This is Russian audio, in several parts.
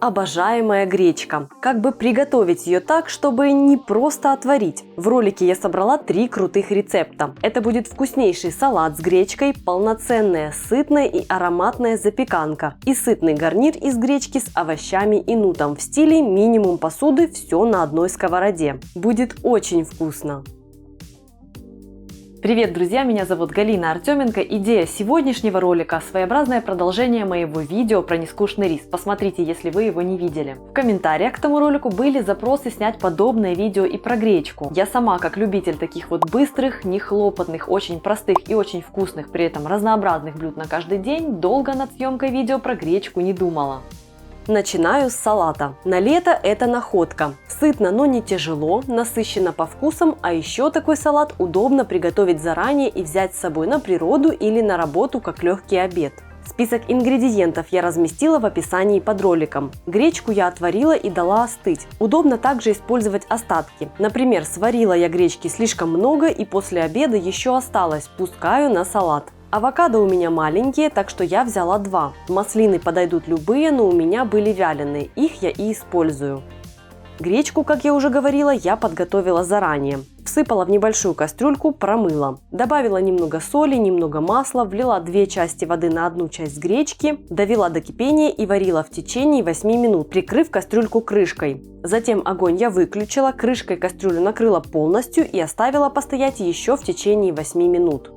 обожаемая гречка. Как бы приготовить ее так, чтобы не просто отварить? В ролике я собрала 3 крутых рецепта. Это будет вкуснейший салат с гречкой, полноценная, сытная и ароматная запеканка и сытный гарнир из гречки с овощами и нутом в стиле минимум посуды, все на одной сковороде. Будет очень вкусно. Привет, друзья! Меня зовут Галина Артеменко. Идея сегодняшнего ролика – своеобразное продолжение моего видео про нескучный рис. Посмотрите, если вы его не видели. В комментариях к тому ролику были запросы снять подобное видео и про гречку. Я сама, как любитель таких вот быстрых, нехлопотных, очень простых и очень вкусных, при этом разнообразных блюд на каждый день, долго над съемкой видео про гречку не думала. Начинаю с салата. На лето это находка. Сытно, но не тяжело, насыщенно по вкусам, а еще такой салат удобно приготовить заранее и взять с собой на природу или на работу как легкий обед. Список ингредиентов я разместила в описании под роликом. Гречку я отварила и дала остыть. Удобно также использовать остатки. Например, сварила я гречки слишком много и после обеда еще осталось, пускаю на салат. Авокадо у меня маленькие, так что я взяла 2. Маслины подойдут любые, но у меня были вяленые, их я и использую. Гречку, как я уже говорила, я подготовила заранее. Всыпала в небольшую кастрюльку, промыла. Добавила немного соли, немного масла, влила 2 части воды на 1 часть гречки, довела до кипения и варила в течение 8 минут, прикрыв кастрюльку крышкой. Затем огонь я выключила, крышкой кастрюлю накрыла полностью и оставила постоять еще в течение 8 минут.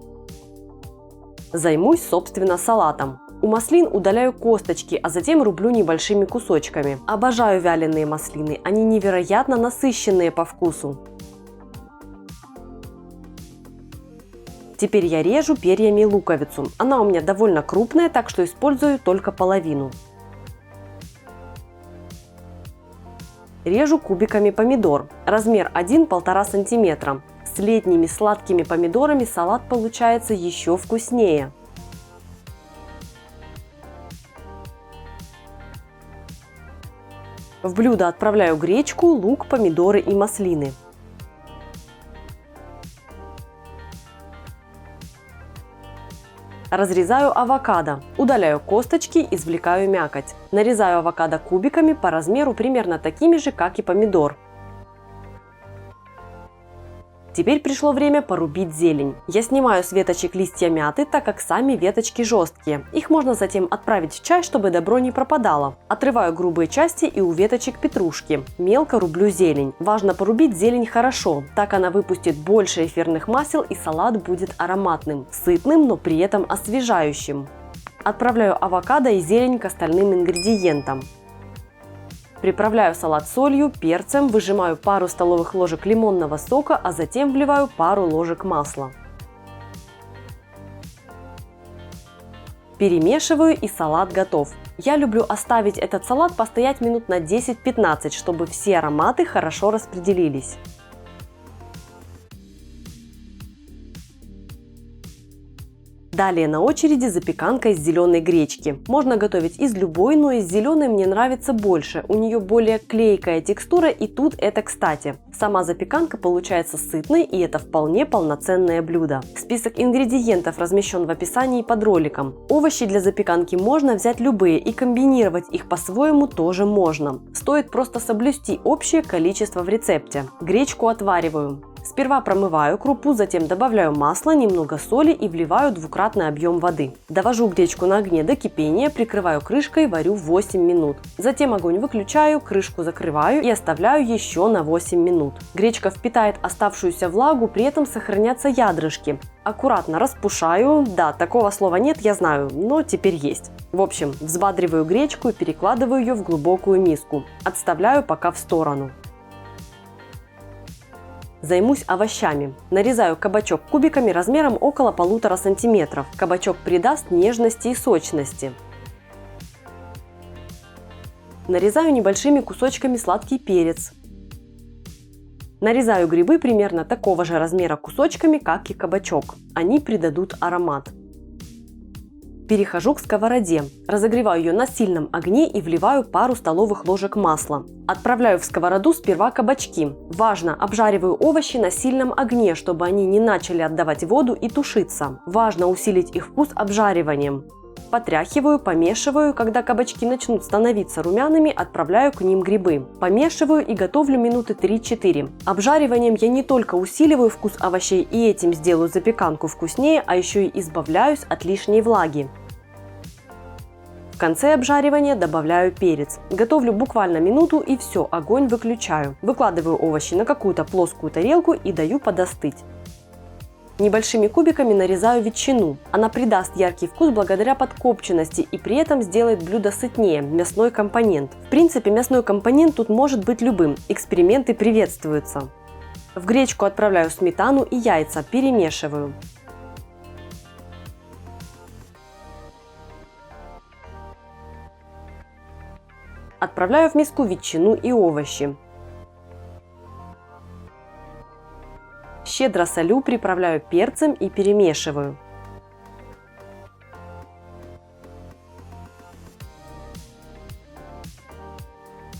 Займусь, собственно, салатом. У маслин удаляю косточки, а затем рублю небольшими кусочками. Обожаю вяленые маслины, они невероятно насыщенные по вкусу. Теперь я режу перьями луковицу. Она у меня довольно крупная, так что использую только половину. Режу кубиками помидор. Размер 1–1,5 см. С летними сладкими помидорами салат получается еще вкуснее. В блюдо отправляю гречку, лук, помидоры и маслины. Разрезаю авокадо, удаляю косточки, извлекаю мякоть. Нарезаю авокадо кубиками по размеру примерно такими же, как и помидор. Теперь пришло время порубить зелень. Я снимаю с веточек листья мяты, так как сами веточки жесткие. Их можно затем отправить в чай, чтобы добро не пропадало. Отрываю грубые части и у веточек петрушки. Мелко рублю зелень. Важно порубить зелень хорошо, так она выпустит больше эфирных масел и салат будет ароматным, сытным, но при этом освежающим. Отправляю авокадо и зелень к остальным ингредиентам. Приправляю салат солью, перцем, выжимаю пару столовых ложек лимонного сока, а затем вливаю пару ложек масла. Перемешиваю и салат готов. Я люблю оставить этот салат постоять минут на 10-15, чтобы все ароматы хорошо распределились. Далее на очереди запеканка из зеленой гречки. Можно готовить из любой, но из зеленой мне нравится больше. У нее более клейкая текстура, и тут это кстати. Сама запеканка получается сытной, и это вполне полноценное блюдо. Список ингредиентов размещен в описании под роликом. Овощи для запеканки можно взять любые, и комбинировать их по-своему тоже можно. Стоит просто соблюсти общее количество в рецепте. Гречку отвариваю. Сперва промываю крупу, затем добавляю масло, немного соли и вливаю 2-кратный объем воды. Довожу гречку на огне до кипения, прикрываю крышкой и варю 8 минут. Затем огонь выключаю, крышку закрываю и оставляю еще на 8 минут. Гречка впитает оставшуюся влагу, при этом сохранятся ядрышки. Аккуратно распушаю, да, такого слова нет, я знаю, но теперь есть. В общем, взбадриваю гречку и перекладываю ее в глубокую миску. Отставляю пока в сторону. Займусь овощами. Нарезаю кабачок кубиками размером около 1,5 см. Кабачок придаст нежности и сочности. Нарезаю небольшими кусочками сладкий перец. Нарезаю грибы примерно такого же размера кусочками, как и кабачок. Они придадут аромат. Перехожу к сковороде. Разогреваю ее на сильном огне и вливаю пару столовых ложек масла. Отправляю в сковороду сперва кабачки. Важно, обжариваю овощи на сильном огне, чтобы они не начали отдавать воду и тушиться. Важно усилить их вкус обжариванием. Потряхиваю, помешиваю, когда кабачки начнут становиться румяными, отправляю к ним грибы. Помешиваю и готовлю минуты 3-4. Обжариванием я не только усиливаю вкус овощей и этим сделаю запеканку вкуснее, а еще и избавляюсь от лишней влаги. В конце обжаривания добавляю перец. Готовлю буквально минуту и все, огонь выключаю. Выкладываю овощи на какую-то плоскую тарелку и даю подостыть. Небольшими кубиками нарезаю ветчину. Она придаст яркий вкус благодаря подкопченности и при этом сделает блюдо сытнее, мясной компонент. В принципе, мясной компонент тут может быть любым, эксперименты приветствуются. В гречку отправляю сметану и яйца, перемешиваю. Отправляю в миску ветчину и овощи. Щедро солю, приправляю перцем и перемешиваю.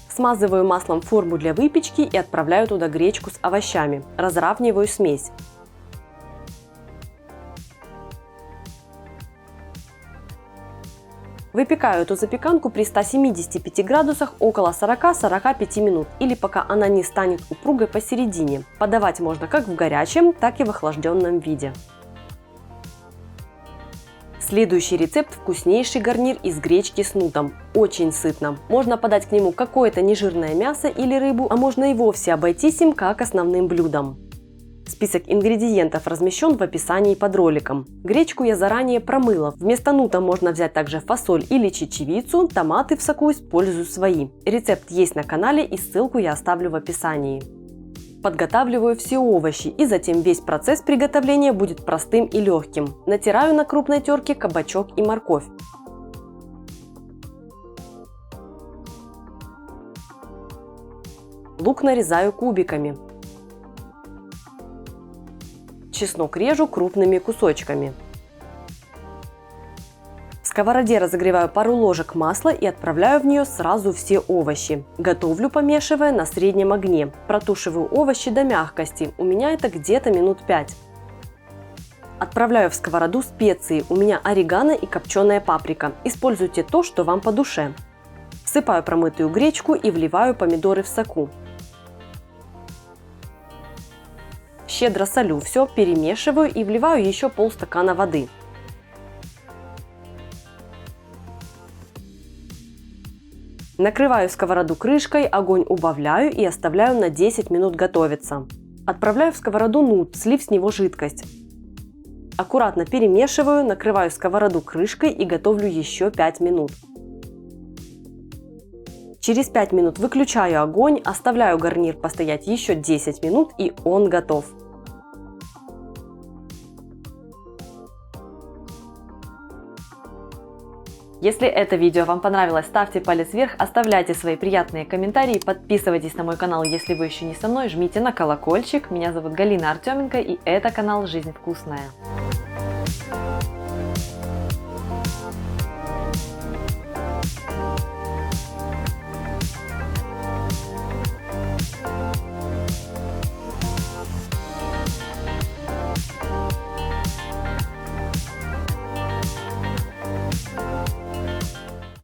Смазываю маслом форму для выпечки и отправляю туда гречку с овощами. Разравниваю смесь. Выпекаю эту запеканку при 175 градусах около 40-45 минут или пока она не станет упругой посередине. Подавать можно как в горячем, так и в охлажденном виде. Следующий рецепт – вкуснейший гарнир из гречки с нутом. Очень сытно. Можно подать к нему какое-то нежирное мясо или рыбу, а можно и вовсе обойтись им как основным блюдом. Список ингредиентов размещен в описании под роликом. Гречку я заранее промыла. Вместо нута можно взять также фасоль или чечевицу, томаты в соку использую свои. Рецепт есть на канале и ссылку я оставлю в описании. Подготавливаю все овощи и затем весь процесс приготовления будет простым и легким. Натираю на крупной терке кабачок и морковь. Лук нарезаю кубиками. Чеснок режу крупными кусочками. В сковороде разогреваю пару ложек масла и отправляю в нее сразу все овощи. Готовлю, помешивая на среднем огне. Протушиваю овощи до мягкости. У меня это где-то минут 5. Отправляю в сковороду специи. У меня орегано и копченая паприка. Используйте то, что вам по душе. Всыпаю промытую гречку и вливаю помидоры в соку. Щедро солю все, перемешиваю и вливаю еще полстакана воды. Накрываю сковороду крышкой, огонь убавляю и оставляю на 10 минут готовиться. Отправляю в сковороду нут, слив с него жидкость. Аккуратно перемешиваю, накрываю сковороду крышкой и готовлю еще 5 минут. Через 5 минут выключаю огонь, оставляю гарнир постоять еще 10 минут и он готов. Если это видео вам понравилось, ставьте палец вверх, оставляйте свои приятные комментарии, подписывайтесь на мой канал, если вы еще не со мной, жмите на колокольчик. Меня зовут Галина Артеменко и это канал «Жизнь вкусная».